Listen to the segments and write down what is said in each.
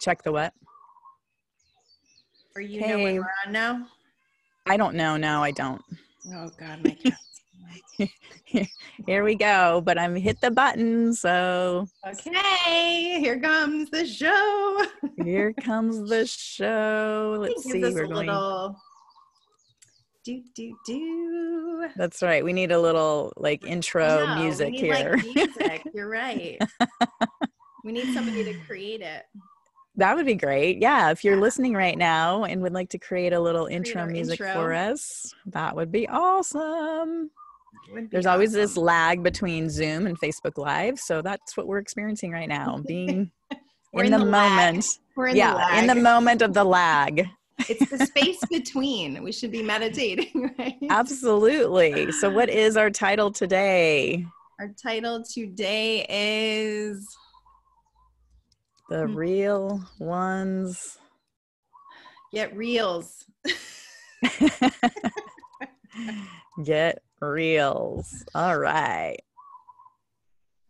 Check the what? Or you know when we're on now? I don't know. No, I don't. Oh God, my cat. Here we go. But I'm hit the button, so. Okay, here comes the show. Here comes the show. Let's see. We're going. Little do. That's right. We need a little like intro music here. Like, music. You're right. We need somebody to create it. That would be great. Yeah. If you're listening right now and would like to create a little intro music for us, that would be awesome. There's always this lag between Zoom and Facebook Live. So that's what we're experiencing right now, being in the moment. We're in the lag. In the moment of the lag. It's the space between. We should be meditating, right? Absolutely. So what is our title today? Our title today is The Real Ones. Get reals. Get reals. All right.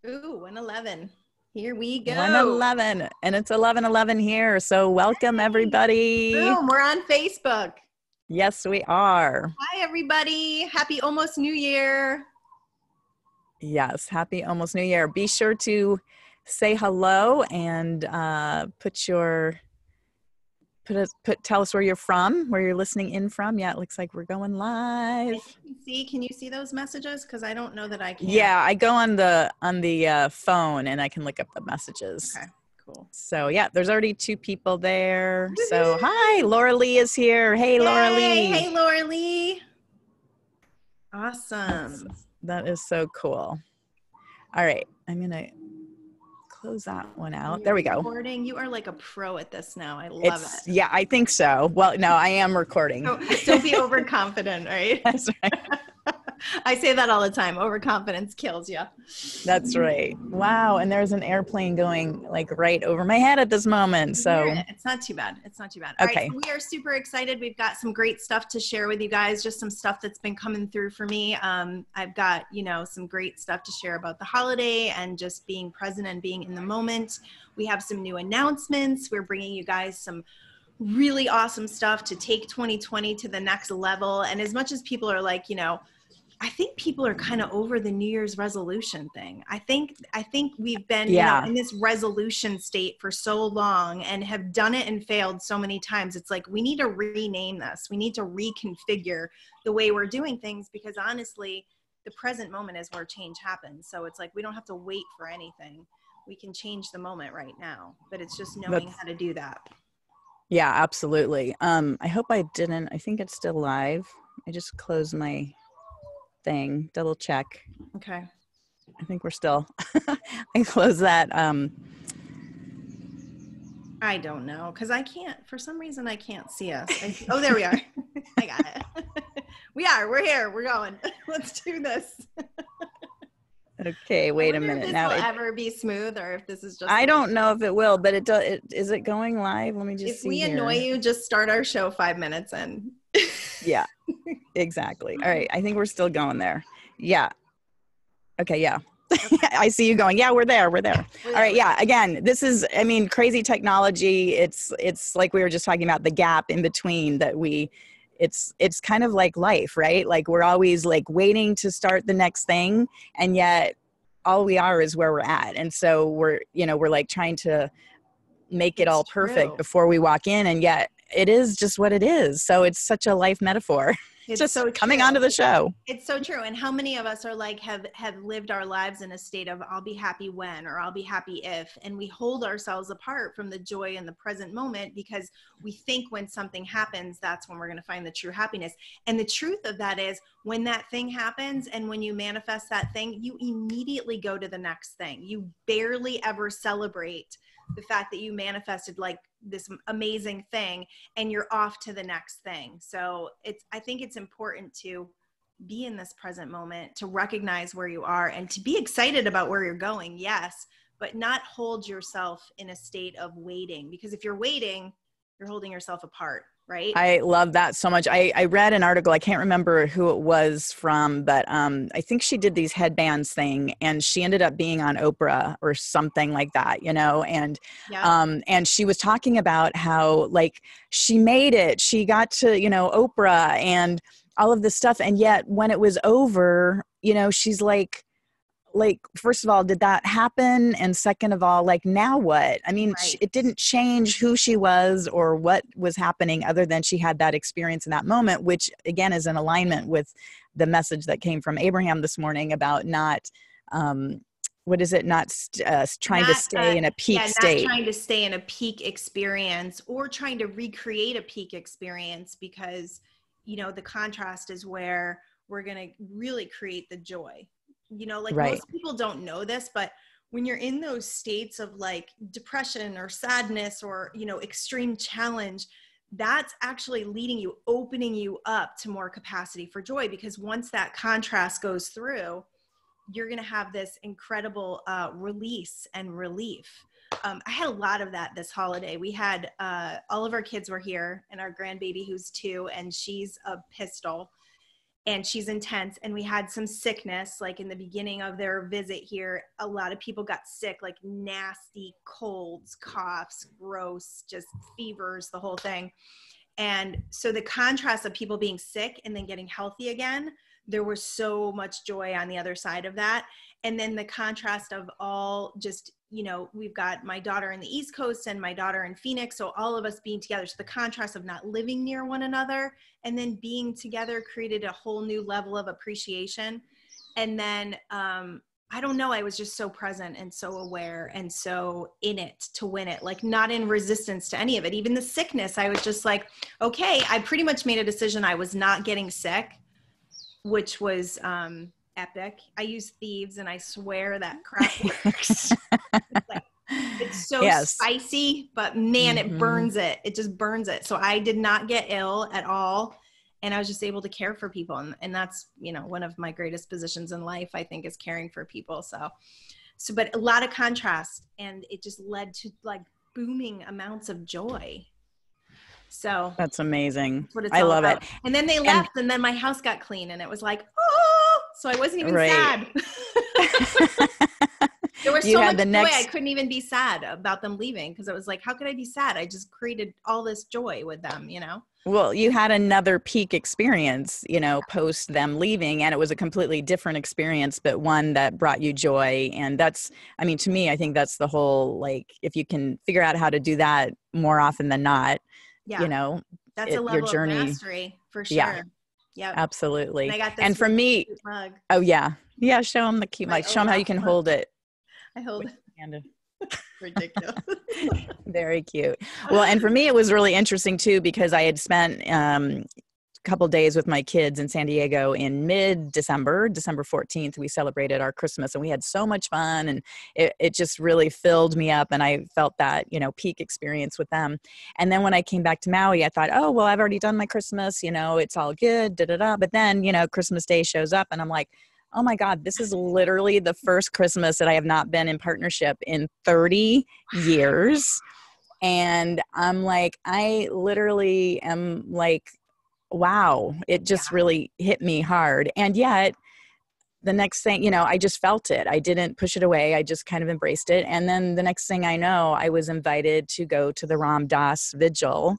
Ooh, 111. Here we go. 111. And it's 11:11 here. So welcome, everybody. Boom, we're on Facebook. Yes, we are. Hi, everybody. Happy almost New Year. Yes, happy almost New Year. Be sure to say hello and tell us where you're from, where you're listening in from. Yeah, it looks like we're going live. Can you see those messages? Because I don't know that I can. Yeah, I go on the phone and I can look up the messages. Okay, cool. So yeah, there's already 2 people there. Woo-hoo! So hi, Laura Lee is here. Hey, Laura Lee. Hey, Laura Lee. Awesome. That is so cool. All right, I'm gonna close that one out. There we go. Recording. You are like a pro at this now. I love it. Yeah, I think so. Well, no, I am recording. Don't be overconfident, right? That's right. I say that all the time. Overconfidence kills you. That's right. Wow. And there's an airplane going like right over my head at this moment. So it's not too bad. It's not too bad. Okay. All right, so we are super excited. We've got some great stuff to share with you guys. Just some stuff that's been coming through for me. I've got, some great stuff to share about the holiday and just being present and being in the moment. We have some new announcements. We're bringing you guys some really awesome stuff to take 2020 to the next level. And as much as people are like, I think people are kind of over the New Year's resolution thing. I think we've been in this resolution state for so long and have done it and failed so many times. It's like, we need to rename this. We need to reconfigure the way we're doing things, because honestly, the present moment is where change happens. So it's like, we don't have to wait for anything. We can change the moment right now, but it's just knowing how to do that. Yeah, absolutely. I hope I think it's still live. I just closed my thing, double check. Okay. I think we're still, I closed that. I don't know, because for some reason I can't see us. Oh, there we are. I got it. We're here, we're going. Let's do this. Okay, wait a minute. If this will ever be smooth, or if this is just. I don't know if it will, but is it going live? Let me just see. If we annoy you, just start our show 5 minutes in. Yeah, exactly. All right, I think we're still going there. Yeah. Okay, yeah. Okay. I see you going. Yeah, we're there. All right, yeah. Again, this is, crazy technology. It's like we were just talking about, the gap in between that it's kind of like life, right? Like we're always like waiting to start the next thing, and yet all we are is where we're at. And so we're like trying to make it all perfect before we walk in, and yet it is just what it is. So it's such a life metaphor. It's just so coming onto the show. It's so true. And how many of us are like, have lived our lives in a state of, I'll be happy when, or I'll be happy if, and we hold ourselves apart from the joy in the present moment because we think when something happens, that's when we're going to find the true happiness. And the truth of that is, when that thing happens and when you manifest that thing, you immediately go to the next thing. You barely ever celebrate the fact that you manifested like this amazing thing, and you're off to the next thing. So I think it's important to be in this present moment, to recognize where you are and to be excited about where you're going. Yes, but not hold yourself in a state of waiting, because if you're waiting, you're holding yourself apart. right? I love that so much. I read an article, I can't remember who it was from, but I think she did these headbands thing, and she ended up being on Oprah or something like that, you know, Yep. and she was talking about how like she made it, she got to, you know, Oprah and all of this stuff. And yet when it was over, you know, she's like, first of all, did that happen? And second of all, like, now what? I mean, Right. it didn't change who she was or what was happening other than she had that experience in that moment, which again is in alignment with the message that came from Abraham this morning about not, what is it? Not trying to Not, stay in a peak not state. trying to stay in a peak experience or trying to recreate a peak experience, because, you know, the contrast is where we're going to really create the joy. You know, like Right. most people don't know this, but when you're in those states of like depression or sadness or, you know, extreme challenge, that's actually leading you, opening you up to more capacity for joy. Because once that contrast goes through, you're going to have this incredible release and relief. I had a lot of that this holiday. We had all of our kids were here, and our grandbaby who's 2, and she's a pistol. And she's intense. And we had some sickness, like in the beginning of their visit here, a lot of people got sick, like nasty colds, coughs, gross, just fevers, the whole thing. And so the contrast of people being sick and then getting healthy again, there was so much joy on the other side of that. And then the contrast of all just, you know, we've got my daughter in the East Coast and my daughter in Phoenix. So all of us being together. So the contrast of not living near one another and then being together created a whole new level of appreciation. And then, I don't know, I was just so present and so aware and so in it to win it, like not in resistance to any of it. Even the sickness, I was just like, okay, I pretty much made a decision. I was not getting sick, which was epic. I use thieves and I swear that crap works. It's so Yes. spicy, but man, Mm-hmm. it burns it. It just burns it. So I did not get ill at all. And I was just able to care for people. And that's, you know, one of my greatest positions in life, I think, is caring for people. So, but a lot of contrast, and it just led to like booming amounts of joy. So That's amazing. that's what it's I all love about. it. And then they left, and then my house got clean, and it was like, oh, so I wasn't even sad. There was so much joy. I couldn't even be sad about them leaving, because it was like, how could I be sad? I just created all this joy with them, you know? Well, you had another peak experience, you know, post them leaving, and it was a completely different experience, but one that brought you joy. And that's, I mean, to me, I think that's the whole, like, if you can figure out how to do that more often than not, yeah, you know, that's a level your journey, of mastery for sure. Yeah, yep. Absolutely. And I got this and for me, mug. Oh yeah. Yeah. Show them the cute mug. Show them how you can hold it. I hold it. Ridiculous. Very cute. Well, and for me, it was really interesting too, because I had spent a couple days with my kids in San Diego in mid-December, December 14th. We celebrated our Christmas, and we had so much fun, and it just really filled me up. And I felt that, you know, peak experience with them. And then when I came back to Maui, I thought, oh, well, I've already done my Christmas, you know, it's all good, da, da, da. But then, you know, Christmas Day shows up, and I'm like, oh my God, this is literally the first Christmas that I have not been in partnership in 30 years. And I'm like, I literally am like, wow, it just really hit me hard. And yet the next thing, you know, I just felt it. I didn't push it away. I just kind of embraced it. And then the next thing I know, I was invited to go to the Ram Dass vigil,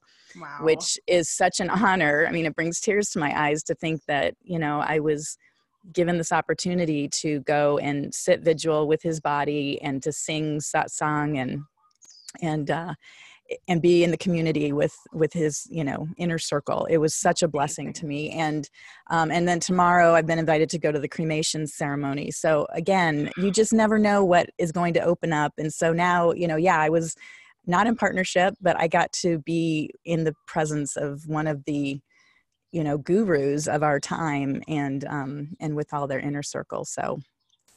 which is such an honor. I mean, it brings tears to my eyes to think that, you know, I was given this opportunity to go and sit vigil with his body and to sing that song and be in the community with his, you know, inner circle. It was such a blessing to me. And then tomorrow I've been invited to go to the cremation ceremony. So again, you just never know what is going to open up. And so now, you know, yeah, I was not in partnership, but I got to be in the presence of one of the, you know, gurus of our time, and with all their inner circle. So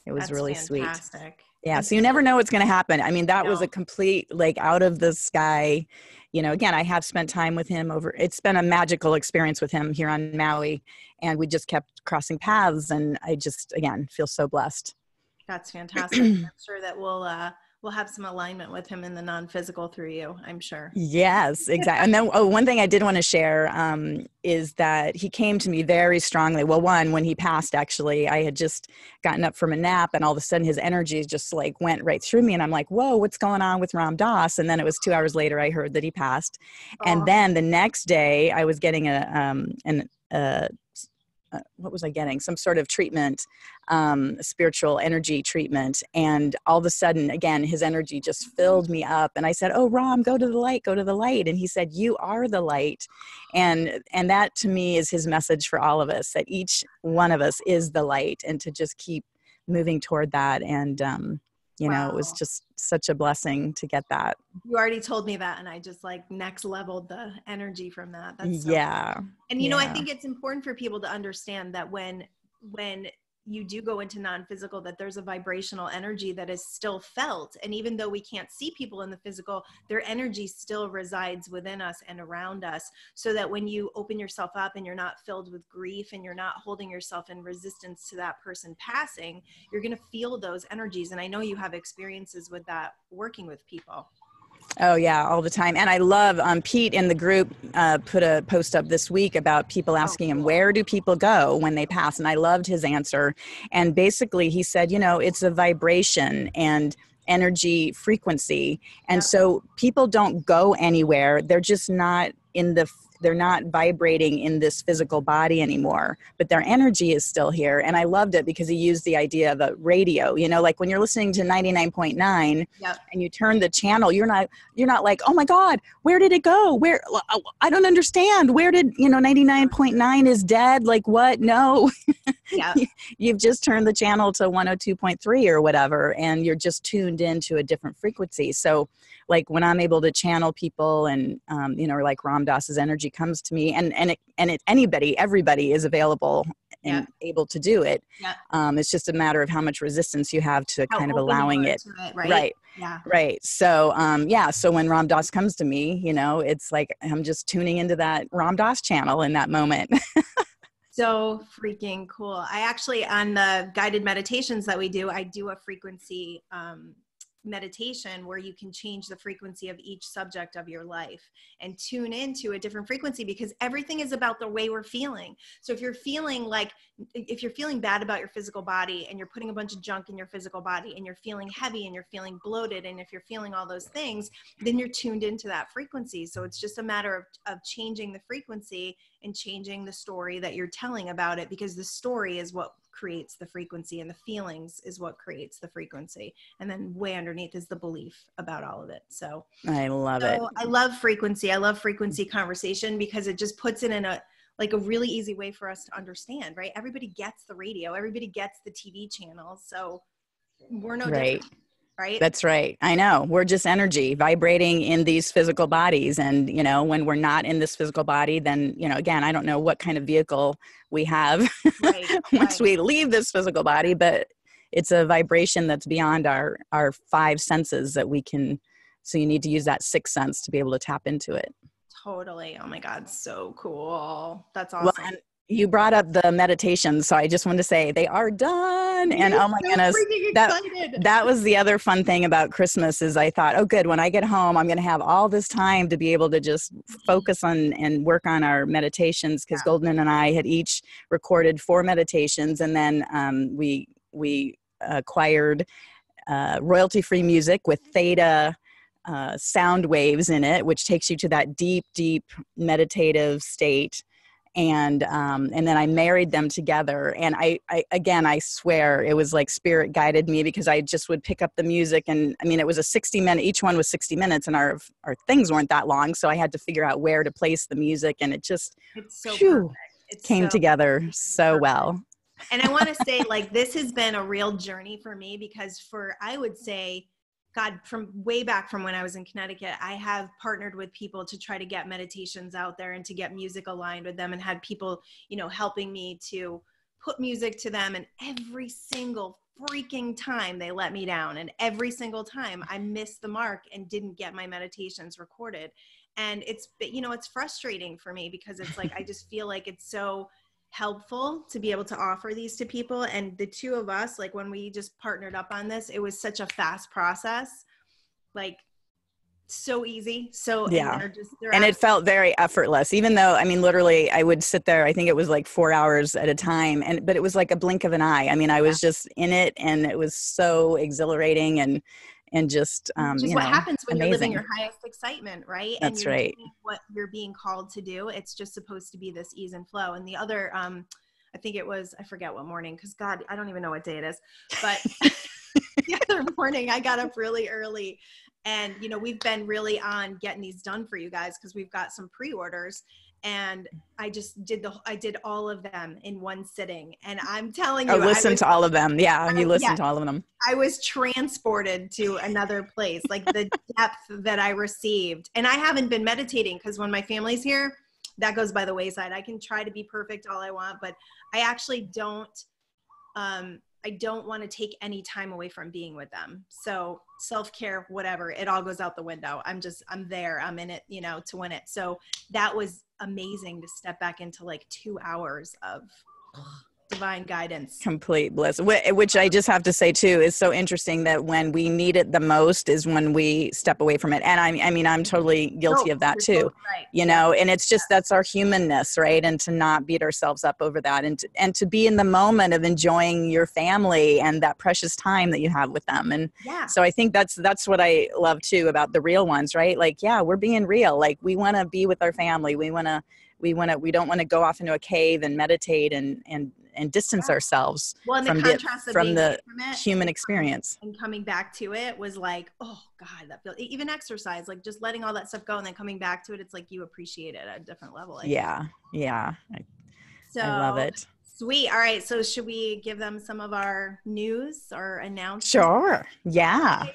it was really fantastic. Sweet. Yeah. So you never know what's going to happen. I mean, that was a complete, like, out of the sky, you know, again, I have spent time with him it's been a magical experience with him here on Maui, and we just kept crossing paths, and I just, again, feel so blessed. That's fantastic. I'm sure that we'll we'll have some alignment with him in the non-physical through you, I'm sure. Yes, exactly. And then one thing I did want to share is that he came to me very strongly. Well, one, when he passed, actually, I had just gotten up from a nap and all of a sudden his energy just like went right through me. And I'm like, whoa, what's going on with Ram Dass? And then it was 2 hours later, I heard that he passed. And then the next day I was getting what was I getting? Some sort of treatment, spiritual energy treatment. And all of a sudden, again, his energy just filled me up. And I said, oh, Ram, go to the light, go to the light. And he said, you are the light. And that to me is his message for all of us, that each one of us is the light, and to just keep moving toward that. And, you know, it was just such a blessing to get that. You already told me that, and I just like next leveled the energy from that. That's so cool. And you know, I think it's important for people to understand that when you do go into non-physical, that there's a vibrational energy that is still felt. And even though we can't see people in the physical, their energy still resides within us and around us. So that when you open yourself up and you're not filled with grief and you're not holding yourself in resistance to that person passing, you're going to feel those energies. And I know you have experiences with that working with people. Oh yeah, all the time. And I love, Pete in the group put a post up this week about people asking him, where do people go when they pass? And I loved his answer. And basically he said, you know, it's a vibration and energy frequency. And so people don't go anywhere. They're just not they're not vibrating in this physical body anymore, but their energy is still here. And I loved it because he used the idea of a radio, you know, like when you're listening to 99.9 and you turn the channel, you're not like, oh my God, where did it go? I don't understand. Where did, 99.9 is dead? Like what? No, you've just turned the channel to 102.3 or whatever, and you're just tuned into a different frequency. So like when I'm able to channel people and, or like Ram Dass's energy comes to me, and everybody is available and able to do it. It's just a matter of how much resistance you have to kind of allowing it. Right. Yeah. Right. So, so when Ram Dass comes to me, it's like, I'm just tuning into that Ram Dass channel in that moment. So freaking cool. I actually, on the guided meditations that we do, I do a frequency meditation where you can change the frequency of each subject of your life and tune into a different frequency, because everything is about the way we're feeling. So if you're feeling bad about your physical body and you're putting a bunch of junk in your physical body and you're feeling heavy and you're feeling bloated, and if you're feeling all those things, then you're tuned into that frequency. So it's just a matter of changing the frequency and changing the story that you're telling about it, because the story is what creates the frequency and the feelings is what creates the frequency. And then way underneath is the belief about all of it. So I love it. I love frequency. I love frequency conversation because it just puts it in a really easy way for us to understand, right? Everybody gets the radio. Everybody gets the TV channels. So we're no different. Right? That's right. I know. We're just energy vibrating in these physical bodies. And, when we're not in this physical body, then, again, I don't know what kind of vehicle we have once we leave this physical body, but it's a vibration that's beyond our five senses that we can. So you need to use that sixth sense to be able to tap into it. Totally. Oh my God. So cool. That's awesome. Well, and you brought up the meditations, so I just wanted to say they are done. And oh my goodness, that was the other fun thing about Christmas is I thought, oh good, when I get home, I'm going to have all this time to be able to just focus on and work on our meditations, because Goldyn and I had each recorded 4 meditations, and then we acquired royalty-free music with theta sound waves in it, which takes you to that deep, deep meditative state. And then I married them together. And I swear it was like spirit guided me, because I just would pick up the music. And I mean, it was a 60-minute, each one was 60 minutes, and our things weren't that long. So I had to figure out where to place the music, and it just came together so well. And I want to say, like, this has been a real journey for me, because I would say, God, from way back from when I was in Connecticut, I have partnered with people to try to get meditations out there and to get music aligned with them, and had people, helping me to put music to them. And every single freaking time they let me down. And every single time I missed the mark and didn't get my meditations recorded. And it's frustrating for me, because it's like, I just feel like it's so helpful to be able to offer these to people. And the two of us, like when we just partnered up on this, it was such a fast process like so easy. So, Yeah. and And it felt very effortless, even though, I mean, literally I would sit there, I think it was like 4 hours at a time. But it was like a blink of an eye. I mean, I was just in it, and it was so exhilarating and just, which is you what know, happens when you're living amazing. your highest excitement, right? And That's you're right. doing what you're being called to do. It's just supposed to be this ease and flow. And the other, I think it was, I forget what morning, because God, I don't even know what day it is, but the other morning I got up really early, and, you know, we've been really on getting these done for you guys because we've got some pre-orders, and I just did all of them in one sitting. And I'm telling you, Listen to all of them. Yeah. You listen to all of them. I was transported to another place, like the depth that I received. And I haven't been meditating because when my family's here, that goes by the wayside. I can try to be perfect all I want, but I actually don't want to take any time away from being with them. So self-care, whatever, it all goes out the window. I'm there, I'm in it, you know, to win it. So that was amazing to step back into like 2 hours of divine guidance. Complete bliss, which I just have to say too is so interesting that when we need it the most is when we step away from it. And I mean, I'm totally guilty of that too, right. You know, and it's just, that's our humanness, right? And to not beat ourselves up over that, and to be in the moment of enjoying your family and that precious time that you have with them. And so I think that's what I love too about the real ones, right? Like, yeah, we're being real. Like, we want to be with our family. We don't want to go off into a cave and meditate and distance ourselves from the human experience. And coming back to it was like, oh God, that feels, even exercise, like just letting all that stuff go and then coming back to it, it's like you appreciate it at a different level. Yeah. I love it. Sweet. All right. So should we give them some of our news or announcements? Sure. Yeah.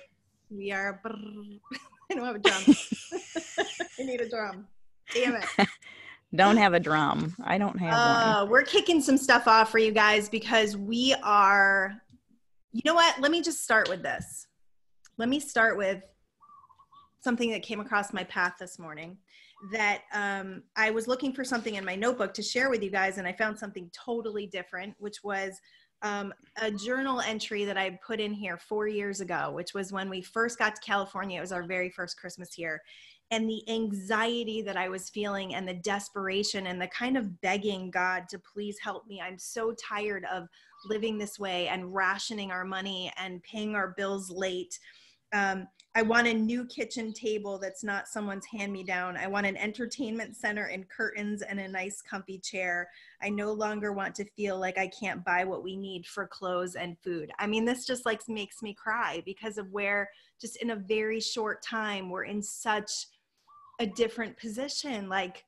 We are. I don't have a drum. I need a drum. Damn it. Don't have a drum. I don't have one. We're kicking some stuff off for you guys because we are, you know what? Let me just start with this. Let me start with something that came across my path this morning that I was looking for something in my notebook to share with you guys, and I found something totally different, which was a journal entry that I put in here 4 years ago, which was when we first got to California. It was our very first Christmas here. And the anxiety that I was feeling and the desperation and the kind of begging God to please help me. I'm so tired of living this way and rationing our money and paying our bills late. I want a new kitchen table that's not someone's hand-me-down. I want an entertainment center and curtains and a nice comfy chair. I no longer want to feel like I can't buy what we need for clothes and food. I mean, this just like makes me cry because of where just in a very short time, we're in such a different position, like,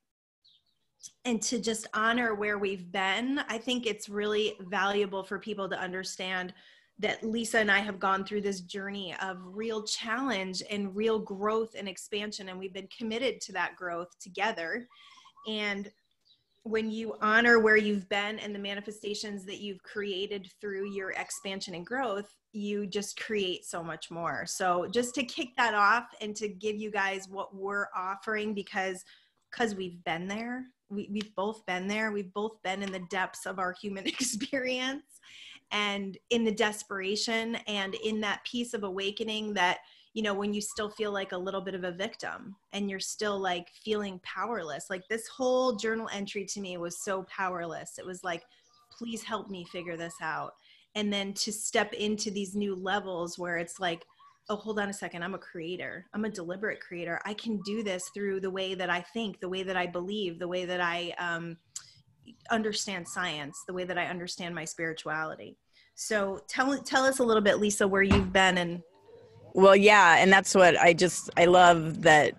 and to just honor where we've been. I think it's really valuable for people to understand that Lisa and I have gone through this journey of real challenge and real growth and expansion, and we've been committed to that growth together. And when you honor where you've been and the manifestations that you've created through your expansion and growth, you just create so much more. So just to kick that off and to give you guys what we're offering, because we've been there, we've both been there. We've both been in the depths of our human experience and in the desperation and in that piece of awakening that, you know, when you still feel like a little bit of a victim and you're still like feeling powerless. Like this whole journal entry to me was so powerless. It was like, please help me figure this out. And then to step into these new levels where it's like, oh, hold on a second. I'm a creator. I'm a deliberate creator. I can do this through the way that I think, the way that I believe, the way that I understand science, the way that I understand my spirituality. So tell us a little bit, Lisa, where you've been. And well, yeah. And that's what I love that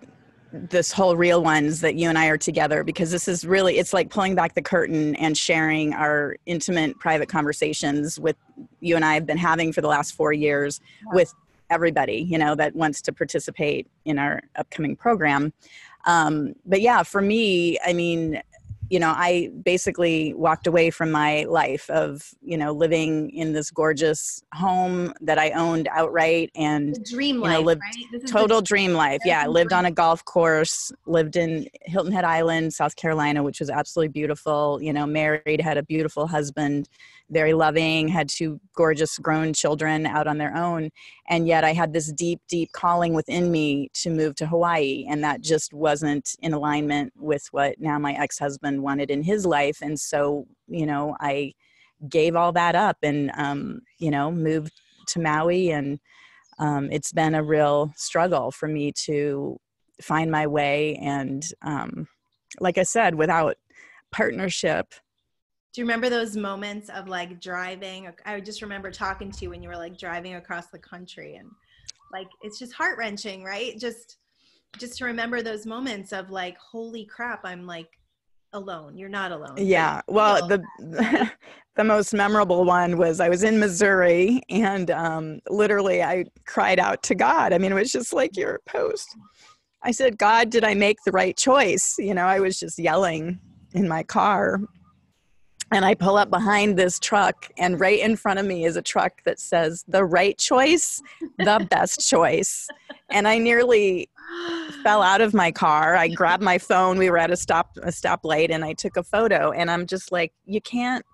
this whole Real Ones that you and I are together, because this is really, it's like pulling back the curtain and sharing our intimate private conversations with you and I have been having for the last 4 years with everybody, you know, that wants to participate in our upcoming program. But yeah, for me, I mean, you know, I basically walked away from my life of, you know, living in this gorgeous home that I owned outright and, The dream you life, know, lived right? This is total dream life. Yeah. I American lived on dream. a golf course, lived in Hilton Head Island, South Carolina, which was absolutely beautiful, you know, married, had a beautiful husband, very loving, had two gorgeous grown children out on their own. And yet I had this deep, deep calling within me to move to Hawaii. And that just wasn't in alignment with what now my ex-husband wanted in his life. And so, you know, I gave all that up and, you know, moved to Maui. And it's been a real struggle for me to find my way. And like I said, without partnership. Do you remember those moments of like driving? I just remember talking to you when you were like driving across the country, and like, it's just heart wrenching, right? Just to remember those moments of like, holy crap, I'm like alone. You're not alone. Yeah. Well, Right? the most memorable one was I was in Missouri and literally I cried out to God. I mean, it was just like your post. I said, God, did I make the right choice? You know, I was just yelling in my car. And I pull up behind this truck, and right in front of me is a truck that says, the right choice, the best choice. And I nearly fell out of my car. I grabbed my phone. We were at a stoplight, and I took a photo. And I'm just like, you can't,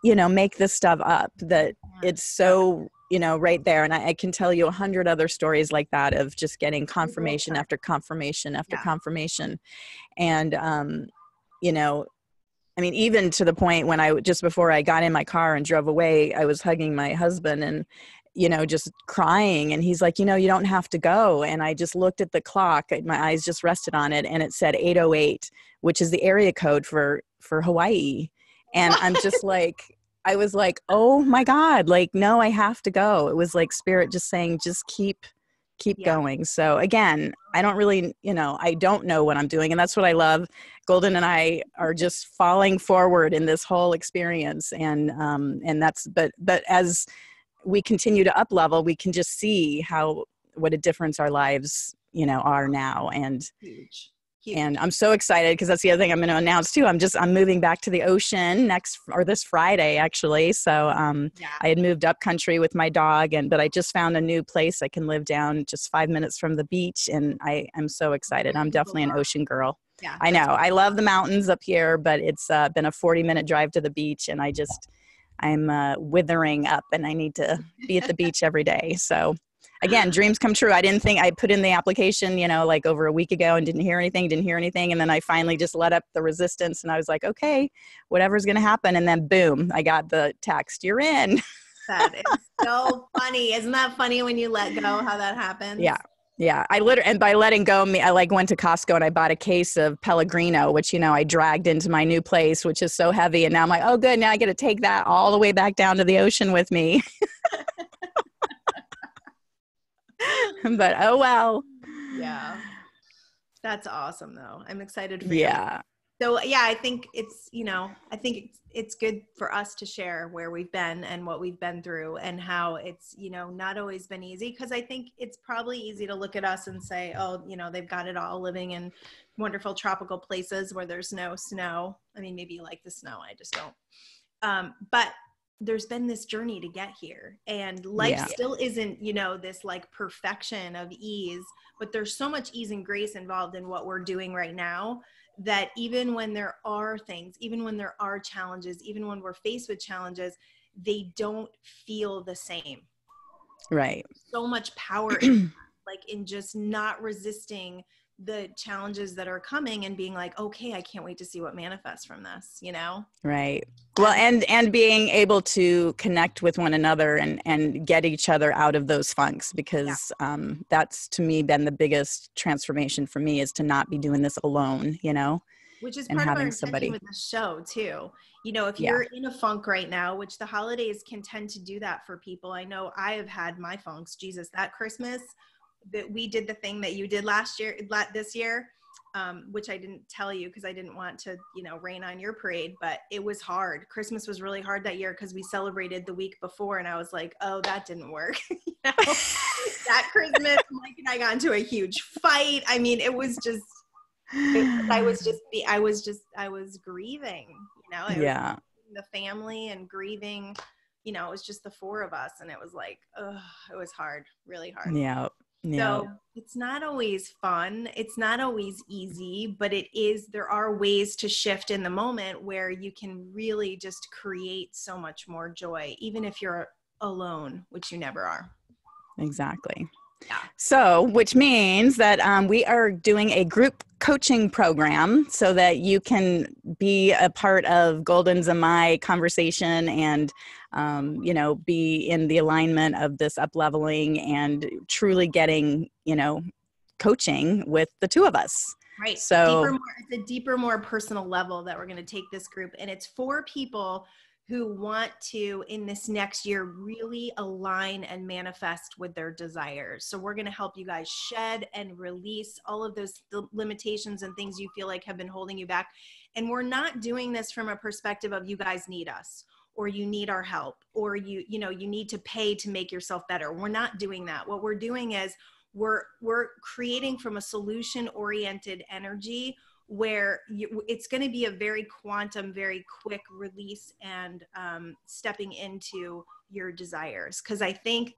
you know, make this stuff up, that it's so, you know, right there. And I can tell you 100 other stories like that of just getting confirmation after confirmation after confirmation. And, you know, I mean, even to the point when just before I got in my car and drove away, I was hugging my husband and, you know, just crying. And he's like, you know, you don't have to go. And I just looked at the clock. My eyes just rested on it. And it said 8:08, which is the area code for Hawaii. And I'm just like, I was like, oh my God, like, no, I have to go. It was like spirit just saying, just keep going. So again, I don't really, you know, I don't know what I'm doing. And that's what I love. Goldyn and I are just falling forward in this whole experience. And that's, but as we continue to up level, we can just see what a difference our lives, you know, are now. And Huge. And I'm so excited because that's the other thing I'm going to announce too. I'm moving back to the ocean this Friday, actually. So I had moved up country with my dog, but I just found a new place I can live down just 5 minutes from the beach. And I'm so excited. I'm definitely an ocean girl. Yeah, I know. I love the mountains up here, but it's been a 40-minute drive to the beach, and I'm withering up, and I need to be at the beach every day. So again, dreams come true. I didn't think I put in the application, you know, like over a week ago and didn't hear anything. And then I finally just let up the resistance and I was like, okay, whatever's going to happen. And then boom, I got the text, you're in. That is so funny. Isn't that funny when you let go, how that happens? Yeah. Yeah. And by letting go, I like went to Costco and I bought a case of Pellegrino, which, you know, I dragged into my new place, which is so heavy. And now I'm like, oh, good. Now I get to take that all the way back down to the ocean with me. But oh well. Yeah, that's awesome though. I'm excited for you. Yeah. So yeah, I think it's, you know, I think it's good for us to share where we've been and what we've been through and how it's, you know, not always been easy, because I think it's probably easy to look at us and say, oh, you know, they've got it all, living in wonderful tropical places where there's no snow. I mean, maybe you like the snow, I just don't. But there's been this journey to get here, and life still isn't, you know, this like perfection of ease, but there's so much ease and grace involved in what we're doing right now, that even when there are things, even when there are challenges, even when we're faced with challenges, they don't feel the same. Right. So much power in, like, in just not resisting the challenges that are coming and being like, okay, I can't wait to see what manifests from this, you know? Right. Well, and being able to connect with one another and get each other out of those funks, because that's to me been the biggest transformation for me, is to not be doing this alone, you know? Which is and part of our having intention somebody with the show too. You know, if you're in a funk right now, which the holidays can tend to do that for people. I know I have had my funks. Jesus, that Christmas that we did the thing that you did this year, which I didn't tell you because I didn't want to, you know, rain on your parade, but it was hard. Christmas was really hard that year because we celebrated the week before, and I was like, oh, that didn't work. You know? That Christmas, Mike and I got into a huge fight. I mean, it was just I was grieving, Yeah. the family and grieving, it was just the four of us. And it was like, it was hard, really hard. Yeah. Yeah. So it's not always fun. It's not always easy, but there are ways to shift in the moment where you can really just create so much more joy, even if you're alone, which you never are. Exactly. Yeah. So, which means that we are doing a group coaching program so that you can be a part of Goldyn's and my conversation and, be in the alignment of this up-leveling and truly getting, coaching with the two of us. Right. So it's a deeper, more personal level that we're going to take this group. And it's for people who want to, in this next year, really align and manifest with their desires. So we're going to help you guys shed and release all of those limitations and things you feel like have been holding you back. And we're not doing this from a perspective of you guys need us, or you need our help, or you need to pay to make yourself better. We're not doing that. What we're doing is we're creating from a solution-oriented energy where it's going to be a very quantum, very quick release and stepping into your desires. Because I think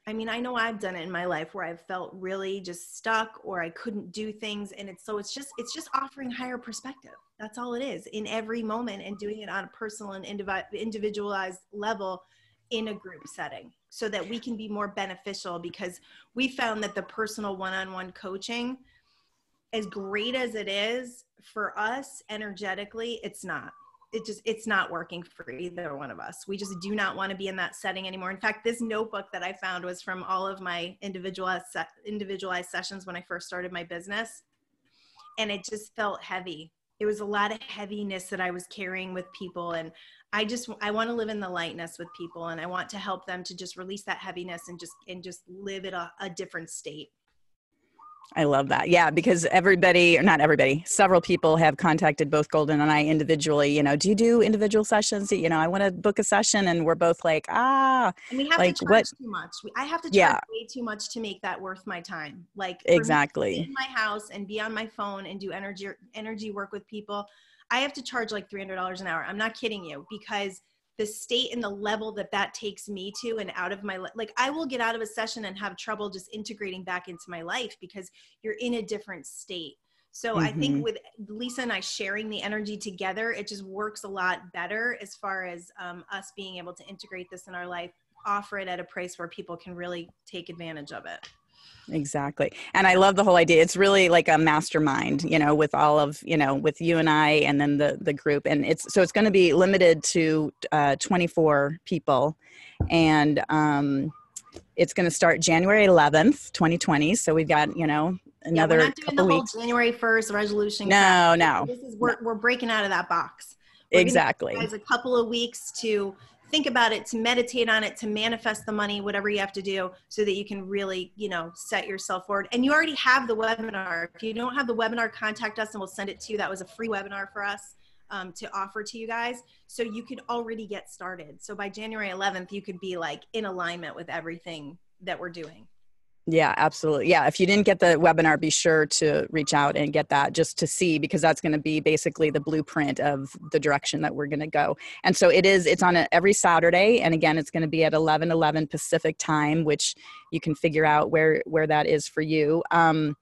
I know I've done it in my life where I've felt really just stuck or I couldn't do things. And it's just offering higher perspective. That's all it is in every moment, and doing it on a personal and individualized level in a group setting so that we can be more beneficial, because we found that the personal one-on-one coaching, as great as it is for us energetically, it's not working for either one of us. We just do not want to be in that setting anymore. In fact, this notebook that I found was from all of my individualized sessions when I first started my business. And it just felt heavy. It was a lot of heaviness that I was carrying with people. And I want to live in the lightness with people, and I want to help them to just release that heaviness and just live at a different state. I love that. Yeah, because not everybody, several people have contacted both Goldyn and I individually, do you do individual sessions? I want to book a session, and we're both like, And we have to charge too much. I have to charge way too much to make that worth my time. Like exactly. For me to sit in my house and be on my phone and do energy work with people, I have to charge like $300 an hour. I'm not kidding you, because the state and the level that takes me to and out of my life, like I will get out of a session and have trouble just integrating back into my life because you're in a different state. So I think with Lisa and I sharing the energy together, it just works a lot better as far as us being able to integrate this in our life, offer it at a price where people can really take advantage of it. Exactly. And I love the whole idea. It's really like a mastermind, with all of, with you and I, and then the group. And it's going to be limited to 24 people. And it's going to start January 11th, 2020. So we've got, another we're not doing couple the weeks. Whole January 1st resolution. No. We're breaking out of that box. Exactly. Guys, a couple of weeks to think about it, to meditate on it, to manifest the money, whatever you have to do, so that you can really, set yourself forward. And you already have the webinar. If you don't have the webinar, contact us and we'll send it to you. That was a free webinar for us to offer to you guys. So you could already get started. So by January 11th, you could be like in alignment with everything that we're doing. Yeah, absolutely. Yeah. If you didn't get the webinar, be sure to reach out and get that just to see, because that's going to be basically the blueprint of the direction that we're going to go. And so it's on every Saturday. And again, it's going to be at 11:11 Pacific time, which you can figure out where that is for you. And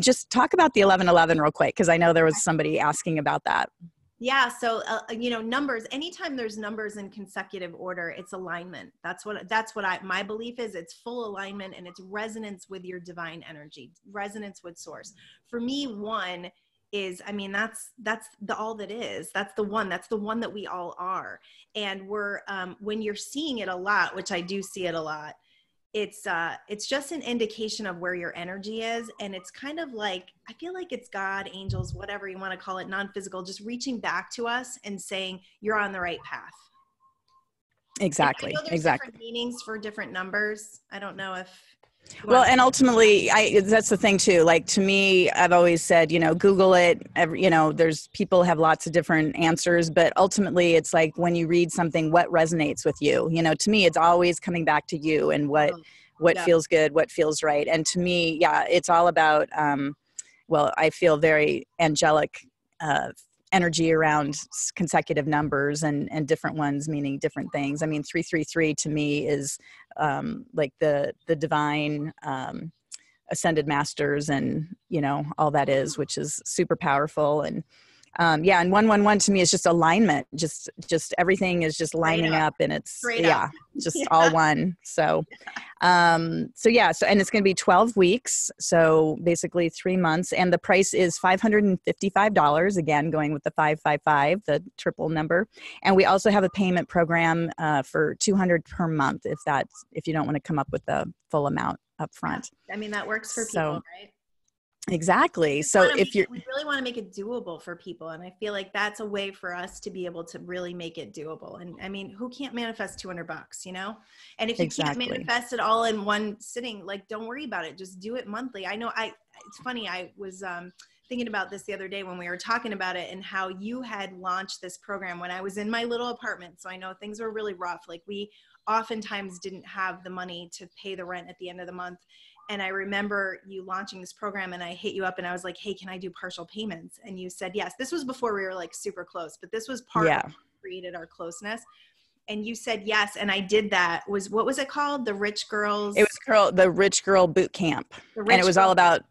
just talk about the 11:11 real quick, because I know there was somebody asking about that. Yeah. So, numbers, anytime there's numbers in consecutive order, it's alignment. That's what my belief is. It's full alignment, and it's resonance with your divine energy, resonance with source. For me, one is, that's all that is. That's the one that we all are. And we're, when you're seeing it a lot, which I do see it a lot, it's just an indication of where your energy is. And it's kind of like, I feel like it's God, angels, whatever you want to call it, non-physical, just reaching back to us and saying, you're on the right path. Exactly. And I know there's different meanings for different numbers. I don't know if. Well, and ultimately, that's the thing too. Like, to me, I've always said, Google it. There's people have lots of different answers, but ultimately it's like when you read something, what resonates with you, to me, it's always coming back to you and what feels good, what feels right. And to me, it's all about, well, I feel very angelic energy around consecutive numbers and different ones meaning different things. I mean, 333 to me is like the divine ascended masters and, you know, all that is, which is super powerful. And yeah, and 111 to me is just alignment. Just everything is just lining up, and it's just all one. So, so yeah, so and it's going to be 12 weeks, so basically 3 months, and the price is $555. Again, going with the 555, the triple number, and we also have a payment program for $200 per month if you don't want to come up with the full amount up front. I mean, that works for people, right? Exactly. So we really want to make it doable for people. And I feel like that's a way for us to be able to really make it doable. And I mean, who can't manifest $200, you know? And if you can't manifest it all in one sitting, like, don't worry about it. Just do it monthly. I know it's funny. I was thinking about this the other day when we were talking about it and how you had launched this program when I was in my little apartment. So I know things were really rough. Like, we oftentimes didn't have the money to pay the rent at the end of the month. And I remember you launching this program, and I hit you up and I was like, hey, can I do partial payments? And you said yes. This was before we were like super close, but this was part of what created our closeness. And you said yes. And I did that. What was it called? The Rich Girls? It was called the Rich Girl Boot Camp. And it was all about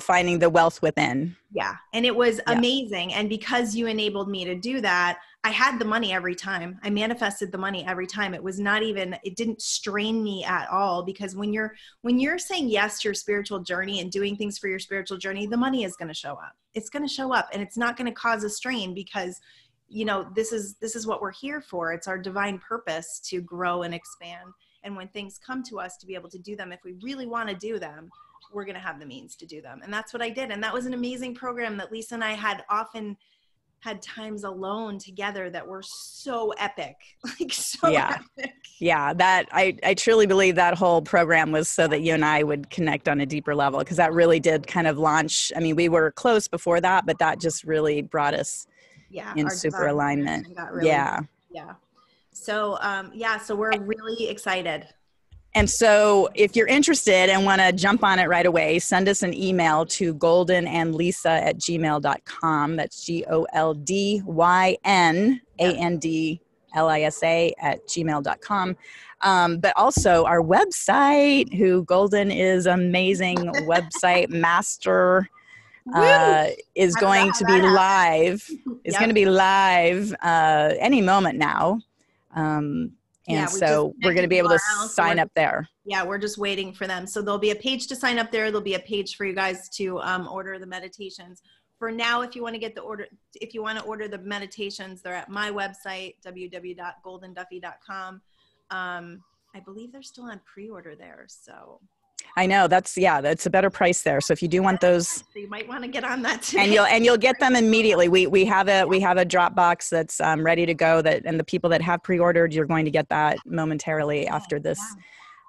finding the wealth within. Yeah. And it was amazing. And because you enabled me to do that, I had the money every time. I manifested the money every time. It didn't strain me at all, because when you're saying yes to your spiritual journey and doing things for your spiritual journey, the money is going to show up. It's going to show up, and it's not going to cause a strain, because, you know, this is what we're here for. It's our divine purpose to grow and expand. And when things come to us, to be able to do them, if we really want to do them, we're going to have the means to do them. And that's what I did. And that was an amazing program that Lisa and I had often had times alone together that were so epic, like so epic. Yeah, that I truly believe that whole program was so that you and I would connect on a deeper level, because that really did kind of launch. I mean, we were close before that, but that just really brought us in super alignment. So so we're really excited. And so if you're interested and want to jump on it right away, send us an email to goldynandlisa@gmail.com. That's GOLDYNANDLISA@gmail.com. But also our website, who Goldyn is amazing website master, is going to be live. It's going to be live any moment now. And so we're going to be able to sign up there. Yeah, we're just waiting for them. So there'll be a page to sign up there. There'll be a page for you guys to order the meditations. For now, if you want to order the meditations, they're at my website, www.goldynduffy.com. I believe they're still on pre-order there. So I know that's a better price there. So if you do want those, so you might want to get on that today. And you'll get them immediately. We have a drop box that's ready to go, and the people that have pre-ordered, you're going to get that momentarily after this.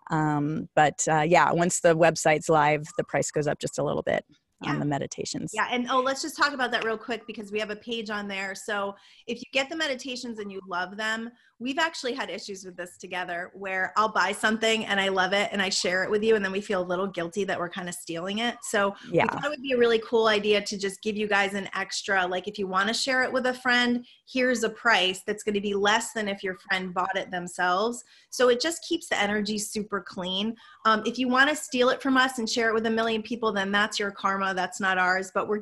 But once the website's live, the price goes up just a little bit on the meditations. Yeah. And let's just talk about that real quick, because we have a page on there. So if you get the meditations and you love them, we've actually had issues with this together, where I'll buy something and I love it and I share it with you, and then we feel a little guilty that we're kind of stealing it. So we thought it would be a really cool idea to just give you guys an extra, like, if you want to share it with a friend, here's a price that's going to be less than if your friend bought it themselves. So it just keeps the energy super clean. If you want to steal it from us and share it with a million people, then that's your karma. That's not ours. But we're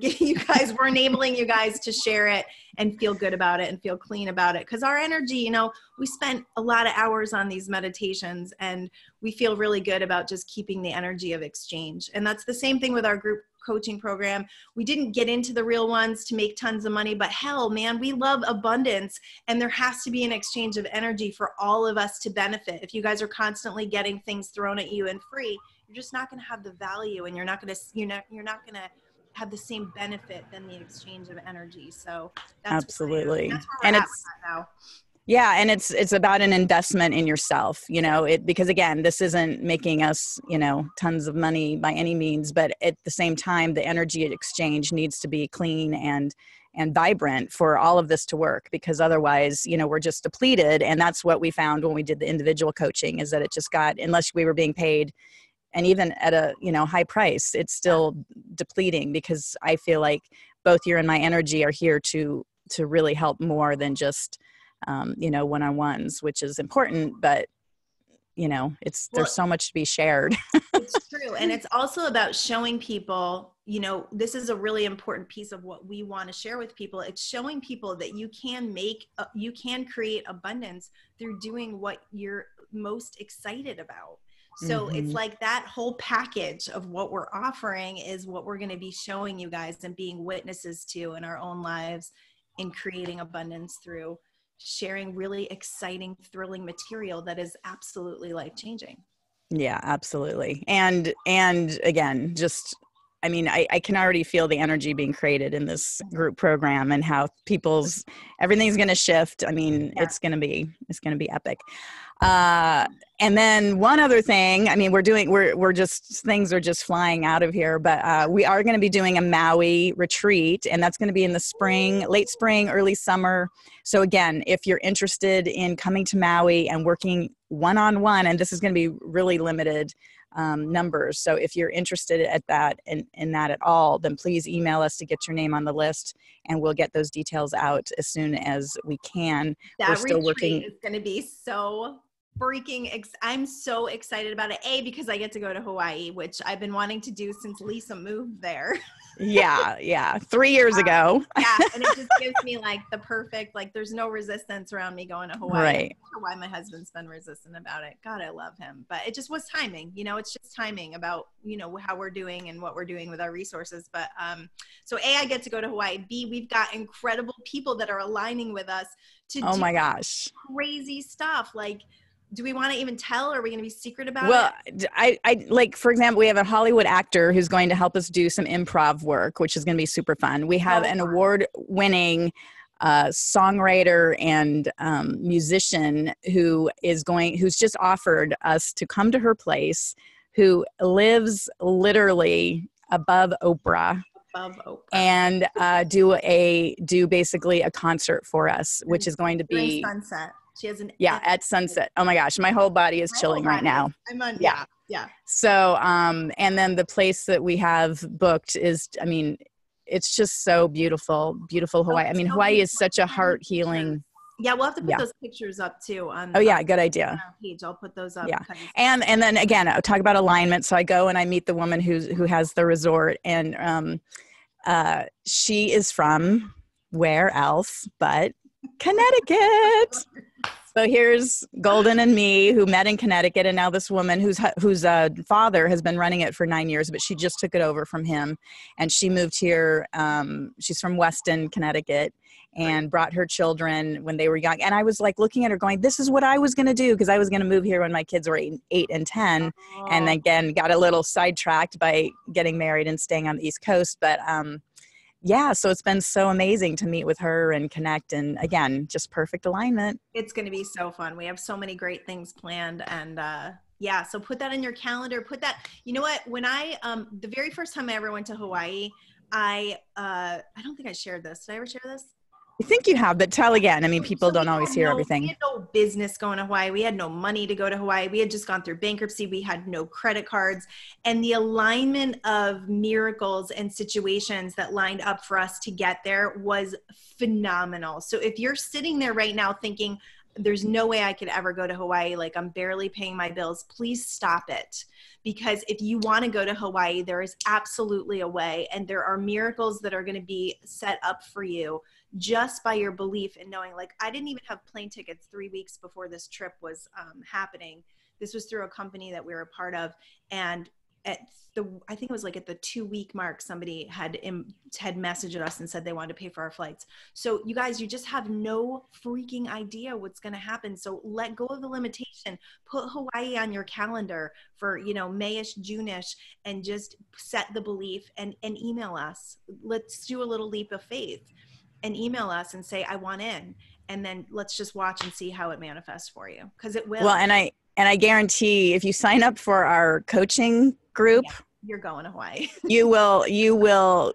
enabling you guys to share it and feel good about it and feel clean about it. Because our energy, you know, we spent a lot of hours on these meditations, and we feel really good about just keeping the energy of exchange. And that's the same thing with our group coaching program. We didn't get into the real ones to make tons of money, but hell, man, we love abundance, and there has to be an exchange of energy for all of us to benefit. If you guys are constantly getting things thrown at you and free, you're just not going to have the value, and you're not going to have the same benefit than the exchange of energy. So that's absolutely. That's where we're at with that now. Yeah. And it's about an investment in yourself, you know, because again, this isn't making us, you know, tons of money by any means, but at the same time, the energy exchange needs to be clean and vibrant for all of this to work, because otherwise, you know, we're just depleted. And that's what we found when we did the individual coaching, is that it just got, unless we were being paid and even at a, high price, it's still depleting, because I feel like both your and my energy are here to really help more than just, one-on-ones, which is important, but there's so much to be shared. It's true. And it's also about showing people, this is a really important piece of what we want to share with people. It's showing people that you can create abundance through doing what you're most excited about. So it's like that whole package of what we're offering is what we're going to be showing you guys and being witnesses to in our own lives, in creating abundance through sharing really exciting, thrilling material that is absolutely life-changing. Yeah, absolutely. And again, I can already feel the energy being created in this group program, and how everything's going to shift. It's going to be epic. And then one other thing, things are just flying out of here, but we are going to be doing a Maui retreat, and that's going to be in the spring, late spring, early summer. So again, if you're interested in coming to Maui and working one-on-one, and this is going to be really limited numbers. So if you're interested at that in that at all, then please email us to get your name on the list, and we'll get those details out as soon as we can. We're still working. It's going to be so I'm so excited about it. Because I get to go to Hawaii, which I've been wanting to do since Lisa moved there. Yeah. 3 years ago. Yeah. And it just gives me like the perfect, there's no resistance around me going to Hawaii. Right. I don't know why my husband's been resistant about it. God, I love him. But it just was timing. It's just timing about, how we're doing and what we're doing with our resources. But so I get to go to Hawaii. B, we've got incredible people that are aligning with us to do my gosh, crazy stuff. Do we want to even tell, or are we going to be secret about it? Well, I for example, we have a Hollywood actor who's going to help us do some improv work, which is going to be super fun. We have an award-winning songwriter and musician who's just offered us to come to her place, who lives literally above Oprah. And do basically a concert for us, which is going to be sunset. She has at sunset. Oh my gosh, my whole body is chilling right now. Yeah. So, and then the place that we have booked is, it's just so beautiful Hawaii. Hawaii is such a heart healing. Yeah, we'll have to put those pictures up too. Good idea. Page. I'll put those up. Yeah, and then again, I'll talk about alignment. So I go and I meet the woman who has the resort, and she is from where else but Connecticut. So here's Goldyn and me, who met in Connecticut, and now this woman whose father has been running it for 9 years, but she just took it over from him, and she moved here. She's from Weston, Connecticut, and brought her children when they were young. And I was looking at her going, this is what I was going to do, because I was going to move here when my kids were 8 and 10, and again got a little sidetracked by getting married and staying on the East Coast. But so it's been so amazing to meet with her and connect, and again, just perfect alignment. It's going to be so fun. We have so many great things planned, and so put that in your calendar. You know what? When I the very first time I ever went to Hawaii, I don't think I shared this. Did I ever share this? I think you have, but tell again. People don't always hear everything. We had no business going to Hawaii. We had no money to go to Hawaii. We had just gone through bankruptcy. We had no credit cards. And the alignment of miracles and situations that lined up for us to get there was phenomenal. So if you're sitting there right now thinking, there's no way I could ever go to Hawaii, I'm barely paying my bills, please stop it. Because if you want to go to Hawaii, there is absolutely a way, and there are miracles that are going to be set up for you just by your belief and knowing. I didn't even have plane tickets 3 weeks before this trip was happening. This was through a company that we were a part of, and I think it was at the 2-week mark, somebody had messaged us and said they wanted to pay for our flights. So you guys, you just have no freaking idea what's going to happen. So let go of the limitation, put Hawaii on your calendar for, May-ish, June-ish, and just set the belief and email us. Let's do a little leap of faith and email us and say, I want in. And then let's just watch and see how it manifests for you. 'Cause it will. Well, and I guarantee if you sign up for our coaching group, you're going to Hawaii. you will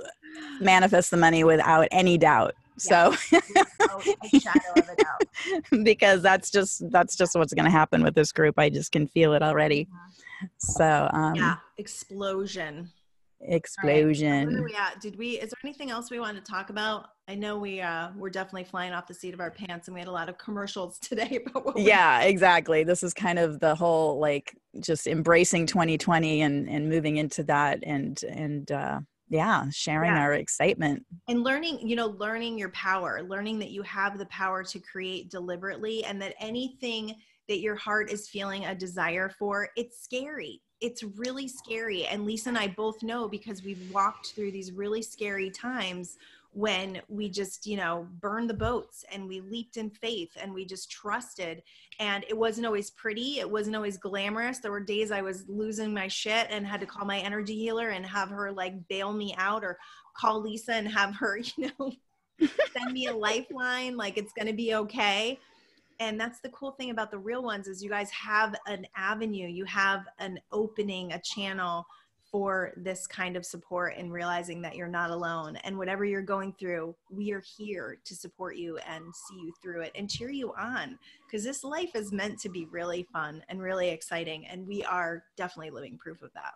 manifest the money without any doubt. So a shadow of a doubt. Because that's just what's going to happen with this group. I just can feel it already. So, Yeah. Explosion. All right. Where are explosion. we at? Is there anything else we wanted to talk about? I know we're definitely flying off the seat of our pants, and we had a lot of commercials today about what we're Yeah, exactly. This is kind of the whole, like, just embracing 2020 and moving into that and yeah, sharing yeah. our excitement. And learning your power, learning that you have the power to create deliberately, and that anything that your heart is feeling a desire for, it's scary. It's really scary. And Lisa and I both know, because we've walked through these really scary times when we just, burned the boats and we leaped in faith and we just trusted. And it wasn't always pretty. It wasn't always glamorous. There were days I was losing my shit and had to call my energy healer and have her like bail me out, or call Lisa and have her, send me a lifeline, like it's going to be okay. And that's the cool thing about the real ones, is you guys have an avenue, you have an opening, a channel for this kind of support, and realizing that you're not alone. And whatever you're going through, we are here to support you and see you through it and cheer you on, because this life is meant to be really fun and really exciting. And we are definitely living proof of that.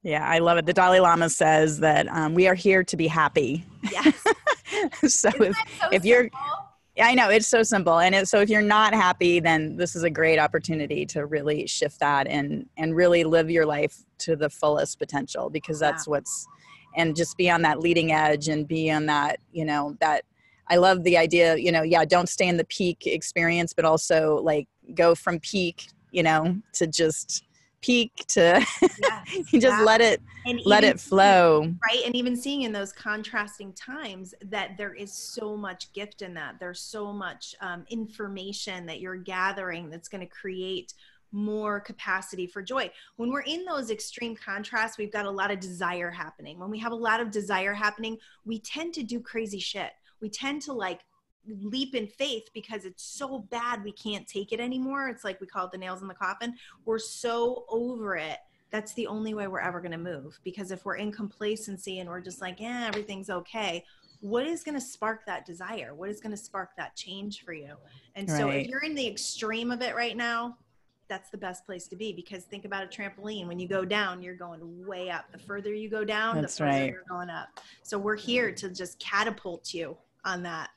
Yeah, I love it. The Dalai Lama says that we are here to be happy. Yes. So Isn't that so if you're, simple? yeah, I know it's so simple. So if you're not happy, then this is a great opportunity to really shift that and really live your life to the fullest potential, because that's and just be on that leading edge and be on that, that I love the idea, don't stay in the peak experience, but also like go from peak, to just peak to Yes, you just yeah. And let even it flow. right. And even seeing in those contrasting times that there is so much gift in that. There's so much information that you're gathering that's going to create more capacity for joy. When we're in those extreme contrasts, we've got a lot of desire happening. When we have a lot of desire happening, we tend to do crazy shit. We tend to like leap in faith because it's so bad we can't take it anymore. It's like we call it the nails in the coffin. We're so over it. That's the only way we're ever going to move. Because if we're in complacency and we're just like, yeah, everything's okay, what is going to spark that desire? What is going to spark that change for you? And so if you're in the extreme of it right now, that's the best place to be, because think about a trampoline. When you go down, you're going way up. The further you go down, the further you're going up. So we're here to just catapult you on that.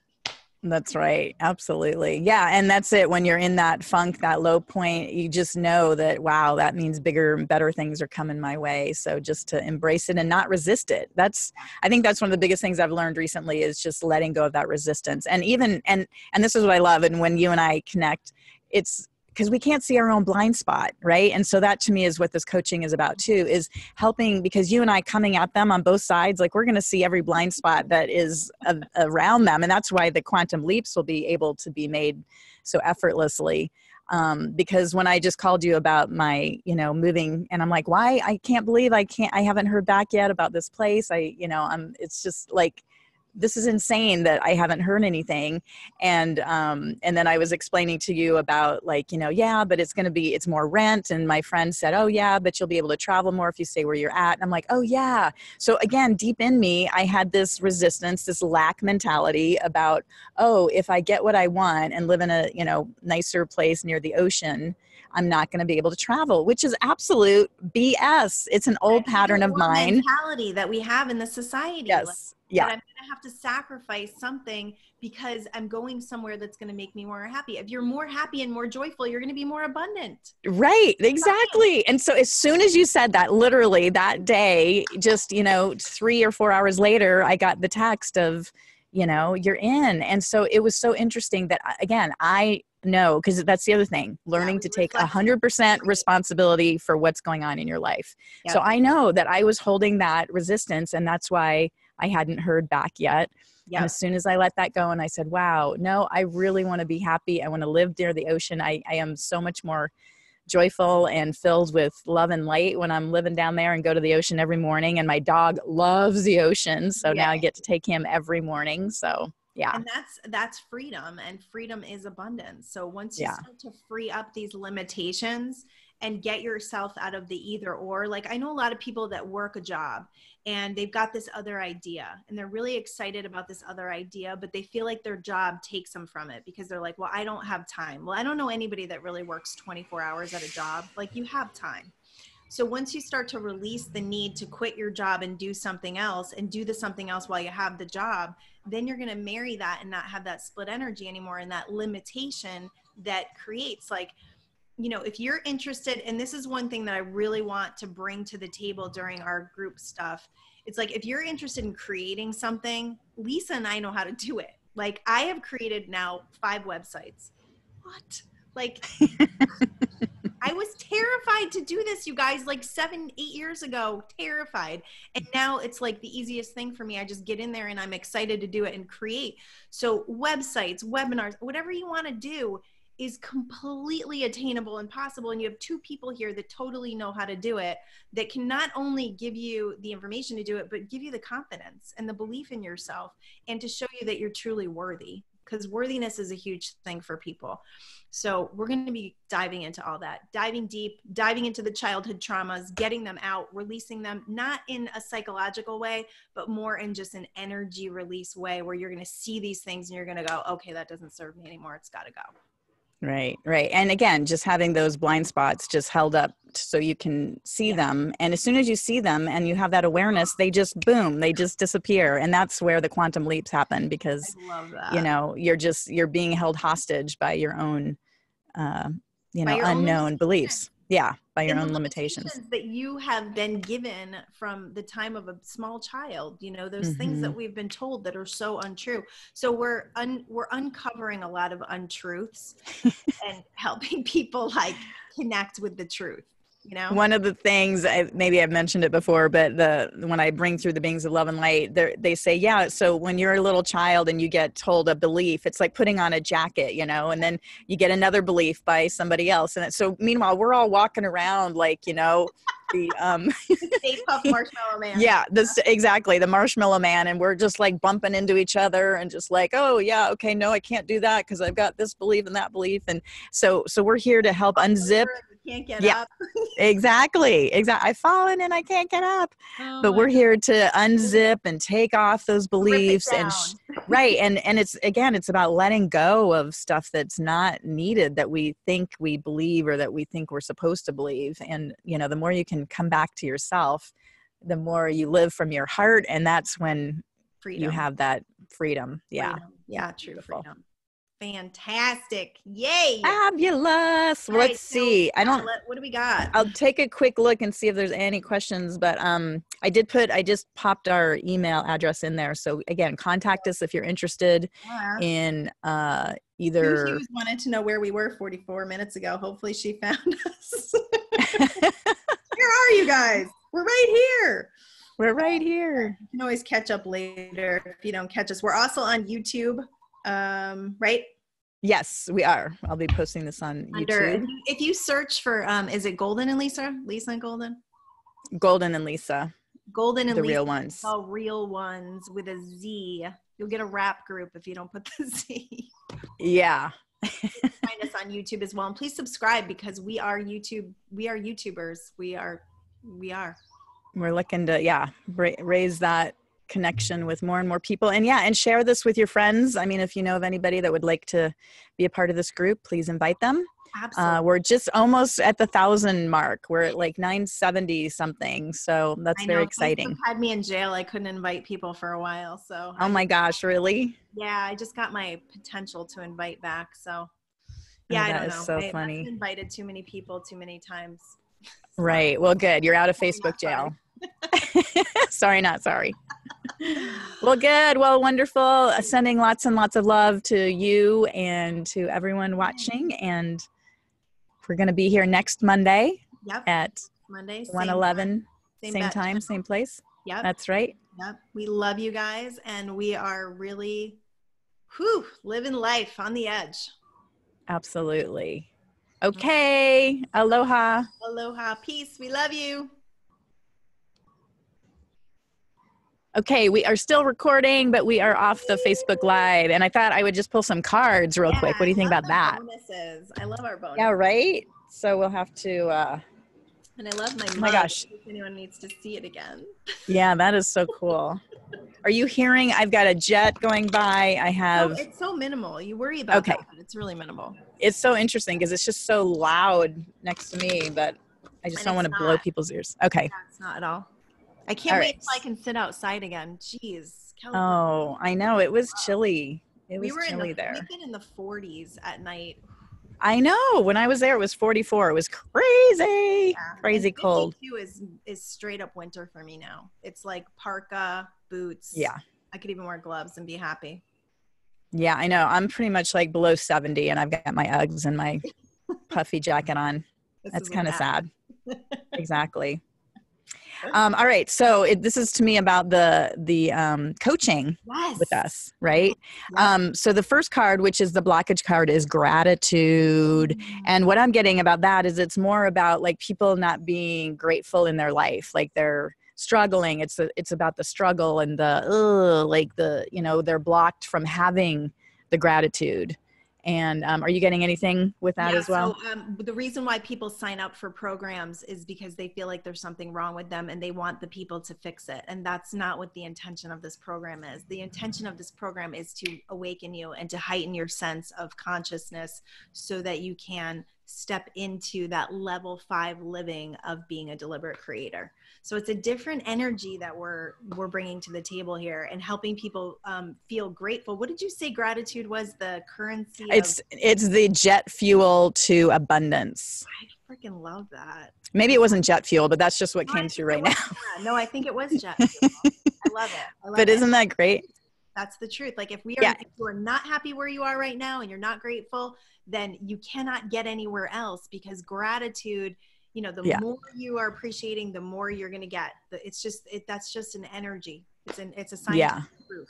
That's right. Absolutely. Yeah. And that's it. When you're in that funk, that low point, you just know that, wow, that means bigger and better things are coming my way. So just to embrace it and not resist it. I think that's one of the biggest things I've learned recently, is just letting go of that resistance. And even, and this is what I love. And when you and I connect, it's because we can't see our own blind spot. Right. And so that to me is what this coaching is about too, is helping, because you and I coming at them on both sides, like we're going to see every blind spot that is around them. And that's why the quantum leaps will be able to be made so effortlessly. Because when I just called you about my, moving, and I'm like, why? I can't believe I haven't heard back yet about this place. It's just like, this is insane that I haven't heard anything. And then I was explaining to you about like, yeah, but it's more rent. And my friend said, oh yeah, but you'll be able to travel more if you stay where you're at. And I'm like, oh yeah. So again, deep in me, I had this resistance, this lack mentality about, oh, if I get what I want and live in a, nicer place near the ocean, I'm not going to be able to travel, which is absolute BS. It's an old pattern of mine. Mentality that we have in the society. Yes. That I'm going to have to sacrifice something because I'm going somewhere that's going to make me more happy. If you're more happy and more joyful, you're going to be more abundant. Right. Exactly. And so as soon as you said that, literally that day, just, 3 or 4 hours later, I got the text of, you're in. And so it was so interesting that, again, I know, because that's the other thing, learning to take 100% responsibility for what's going on in your life. Yep. So I know that I was holding that resistance, and that's why I hadn't heard back yet. Yep. And as soon as I let that go and I said, wow, no, I really want to be happy. I want to live near the ocean. I am so much more joyful and filled with love and light when I'm living down there and go to the ocean every morning. And my dog loves the ocean. So now I get to take him every morning. So yeah. And that's freedom, and freedom is abundance. So once you start to free up these limitations and get yourself out of the either or, like I know a lot of people that work a job and they've got this other idea and they're really excited about this other idea, but they feel like their job takes them from it because they're like, well, I don't have time. Well, I don't know anybody that really works 24 hours at a job. Like, you have time. So once you start to release the need to quit your job and do something else and do the something else while you have the job, then you're going to marry that and not have that split energy anymore, and that limitation that creates, like, you know, if you're interested, and this is one thing that I really want to bring to the table during our group stuff. It's like, if you're interested in creating something, Lisa and I know how to do it. Like, I have created now 5 websites. What? Like, I was terrified to do this, you guys, like 7, 8 years ago, terrified. And now it's like the easiest thing for me. I just get in there and I'm excited to do it and create. So websites, webinars, whatever you want to do is completely attainable and possible. And you have 2 people here that totally know how to do it, that can not only give you the information to do it, but give you the confidence and the belief in yourself, and to show you that you're truly worthy, because worthiness is a huge thing for people. So we're going to be diving into all that, diving deep, diving into the childhood traumas, getting them out, releasing them, not in a psychological way, but more in just an energy release way, where you're going to see these things and you're going to go, okay, that doesn't serve me anymore. It's got to go. Right, right. And again, just having those blind spots just held up so you can see them. And as soon as you see them and you have that awareness, they just, boom, they just disappear. And that's where the quantum leaps happen, because, I love that. you know, you're being held hostage by your own, you know, your unknown beliefs. Yeah. By your and own the limitations that you have been given from the time of a small child, you know, those things that we've been told that are so untrue. So we're uncovering a lot of untruths and helping people like connect with the truth. You know, one of the things, maybe I've mentioned it before, but when I bring through the beings of love and light, they say, yeah, so when you're a little child and you get told a belief, it's like putting on a jacket, you know, and then you get another belief by somebody else. And so meanwhile, we're all walking around like, you know, the Stay Puft Marshmallow Man. Yeah, exactly, the Marshmallow Man, and we're just like bumping into each other and just like, oh yeah, okay, no, I can't do that because I've got this belief and that belief, and so we're here to help unzip. You can't get up. Exactly. I've fallen and I can't get up. But we're here to unzip and take off those beliefs and right. And it's about letting go of stuff that's not needed, that we think we believe or that we think we're supposed to believe. And, you know, the more you can come back to yourself, the more you live from your heart. And that's when you have that freedom. Yeah. Freedom. Yeah. True. Beautiful. Freedom. Fantastic. Yay. Fabulous. Well, let's see. What do we got? I'll take a quick look and see if there's any questions, but I just popped our email address in there. So again, contact us if you're interested in either. She wanted to know where we were 44 minutes ago. Hopefully she found us. Where are you guys? We're right here. We're right here. You can always catch up later if you don't catch us. We're also on YouTube. Right? Yes, we are. I'll be posting this on YouTube. If you search for, is it Goldyn and Lisa? Lisa and Goldyn? Goldyn and Lisa. Goldyn and the Lisa. Real ones. Oh, real ones with a Z. You'll get a rap group if you don't put the Z. Yeah. Find us on YouTube as well. And please subscribe, because we are YouTubers. We're looking to, raise that connection with more and more people, and share this with your friends. I mean, if you know of anybody that would like to be a part of this group, please invite them. Absolutely. We're just almost at the 1,000 mark. We're at like 970 something, so that's very exciting. Facebook had me in jail. I couldn't invite people for a while, so oh my gosh, really? Yeah, I just got my potential to invite back, so yeah. I don't know. So funny. I've invited too many people too many times. Right. Well, good. You're out of Facebook jail. Sorry, not sorry. Well, good. Well, wonderful. Sending lots and lots of love to you and to everyone watching. And we're going to be here next Monday at 1:11, same time, same place. Yep. That's right. Yep. We love you guys. And we are really living life on the edge. Absolutely. Okay. Aloha. Aloha. Peace. We love you. Okay, we are still recording, but we are off the Facebook Live. And I thought I would just pull some cards real quick. What do you think about that? Bonuses. I love our bonuses. Yeah, right? So we'll have to... and I love my mug. Oh my gosh. If anyone needs to see it again. Yeah, that is so cool. Are you hearing? I've got a jet going by. I have... it's so minimal. You worry about that, but it's really minimal. It's so interesting because it's just so loud next to me, but I just And don't want it's to blow not. people's ears. Okay. Yeah, it's not at all. I can't All wait right. until I can sit outside again. Jeez, California. Oh, I know. It was chilly. It We was were chilly we've there. been in the 40s at night. I know. When I was there, it was 44. It was crazy, Yeah. And crazy cold. 52 is straight up winter for me now. It's like parka, boots. Yeah. I could even wear gloves and be happy. Yeah, I know. I'm pretty much like below 70 and I've got my Uggs and my puffy jacket on. This That's is kind of sad. Exactly. All right. So this is to me about the coaching with Yes. us, right? Yep. So the first card, which is the blockage card, is gratitude. And what I'm getting about that is it's more about like people not being grateful in their life, like they're struggling. It's about the struggle and they're blocked from having the gratitude. And are you getting anything with that Yeah, as well? so the reason why people sign up for programs is because they feel like there's something wrong with them and they want the people to fix it. And that's not what the intention of this program is. The intention of this program is to awaken you and to heighten your sense of consciousness so that you can step into that level 5 living of being a deliberate creator. So it's a different energy that we're bringing to the table here and helping people feel grateful. What did you say gratitude was? The currency of... It's the jet fuel to abundance. I freaking love that. Maybe it wasn't jet fuel, but that's just what No, came through right now. Yeah, no, I think it was jet fuel. I love it. But isn't that great? That's the truth. Like if Yeah. if you are not happy where you are right now and you're not grateful, then you cannot get anywhere else, because gratitude, the more you are appreciating, the more you're going to get. That's just an energy. It's a scientific proof.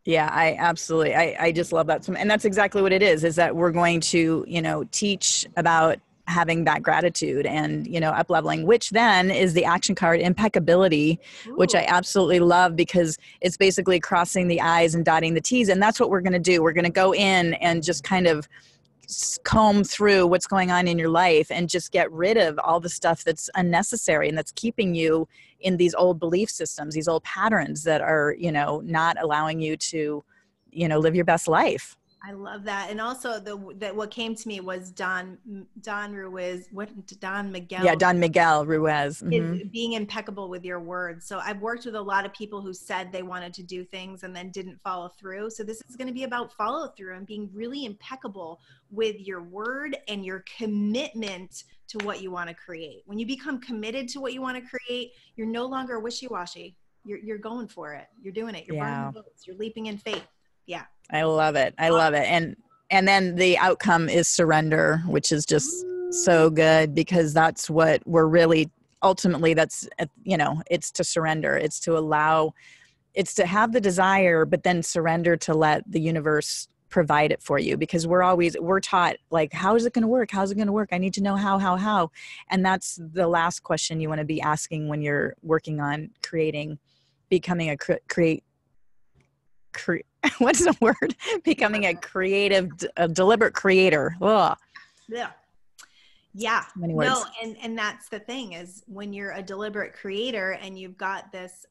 Yeah, I just love that. And that's exactly what it is that we're going to, teach about having that gratitude and, up leveling, which then is the action card impeccability, which I absolutely love because it's basically crossing the I's and dotting the T's. And that's what we're going to do. We're going to go in and just kind of comb through what's going on in your life and just get rid of all the stuff that's unnecessary and that's keeping you in these old belief systems, these old patterns that are, not allowing you to, live your best life. I love that. And also what came to me was Don Ruiz, Don Miguel. Yeah, Don Miguel Ruiz. Is being impeccable with your words. So I've worked with a lot of people who said they wanted to do things and then didn't follow through. So this is going to be about follow through and being really impeccable with your word and your commitment to what you want to create. When you become committed to what you want to create, you're no longer wishy-washy. You're going for it. You're doing it. You're burning the boats. You're leaping in faith. Yeah. I love it. I love it. And then the outcome is surrender, which is just so good because that's what we're really ultimately it's to surrender. It's to allow, it's to have the desire, but then surrender to let the universe provide it for you, because we're taught like, how is it going to work? How's it going to work? I need to know how. And that's the last question you want to be asking when you're working on becoming a what's the word? Becoming a creative, deliberate creator. Ugh. Yeah. Many words. No, and that's the thing is when you're a deliberate creator and you've got this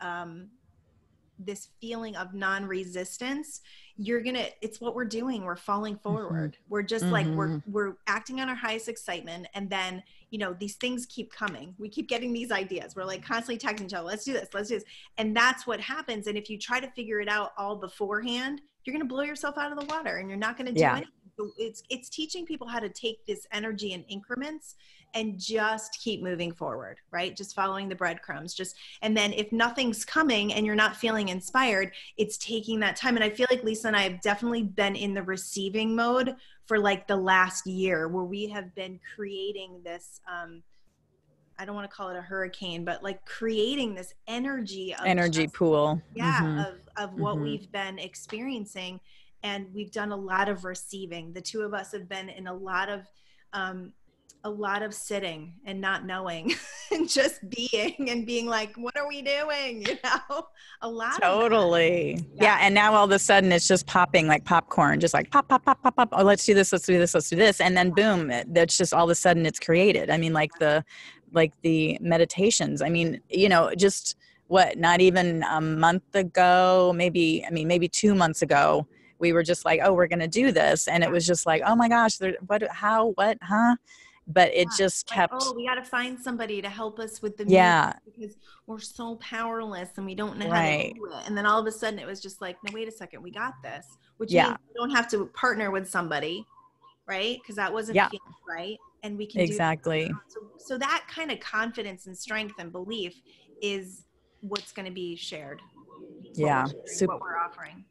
this feeling of non-resistance, it's what we're doing. We're falling forward. We're just like, we're acting on our highest excitement. And then, these things keep coming. We keep getting these ideas. We're like constantly texting each other. Let's do this. And that's what happens. And if you try to figure it out all beforehand, you're going to blow yourself out of the water and you're not going to do anything. So it's teaching people how to take this energy in increments and just keep moving forward, right? Just following the breadcrumbs. And then if nothing's coming and you're not feeling inspired, it's taking that time. And I feel like Lisa and I have definitely been in the receiving mode for like the last year, where we have been creating this, I don't want to call it a hurricane, but like creating this energy pool. Of what we've been experiencing. And we've done a lot of receiving. The two of us have been in a lot of sitting and not knowing and just being like, what are we doing? A lot. Totally. Yeah. And now all of a sudden it's just popping like popcorn, just like pop, pop, pop, pop, pop. Oh, let's do this. Let's do this. Let's do this. And then boom, that's just all of a sudden it's created. I mean, like the meditations, I mean, just not even a month ago, maybe 2 months ago, we were just like, oh, we're going to do this. And it was just like, oh my gosh, but it just Like, kept, oh, we got to find somebody to help us with the music yeah, because we're so powerless and we don't know how to right. do it. And then all of a sudden it was just like, no, wait a second, we got this, which Yeah. means we don't have to partner with somebody, right? Because that wasn't Yeah, feeling right. And we can do exactly. so that kind of confidence and strength and belief is what's going to be shared. Yeah. What we're offering.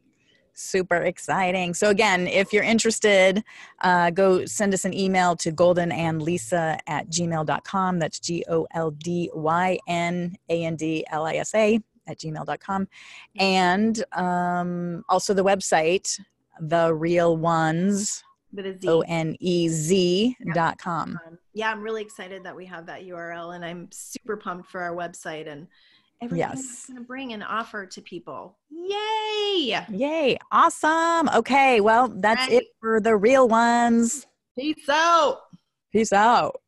Super exciting. So again, if you're interested, go send us an email to goldynandlisa@gmail.com. That's GOLDYNANDLISA@gmail.com. And also the website, The Real Ones, With a Z. ONEZ.com. Yeah, I'm really excited that we have that URL, and I'm super pumped for our website and everything it's going to bring and offer to people. Yay! Yay. Awesome. Okay. Well, that's it for The Real Ones. Peace out. Peace out.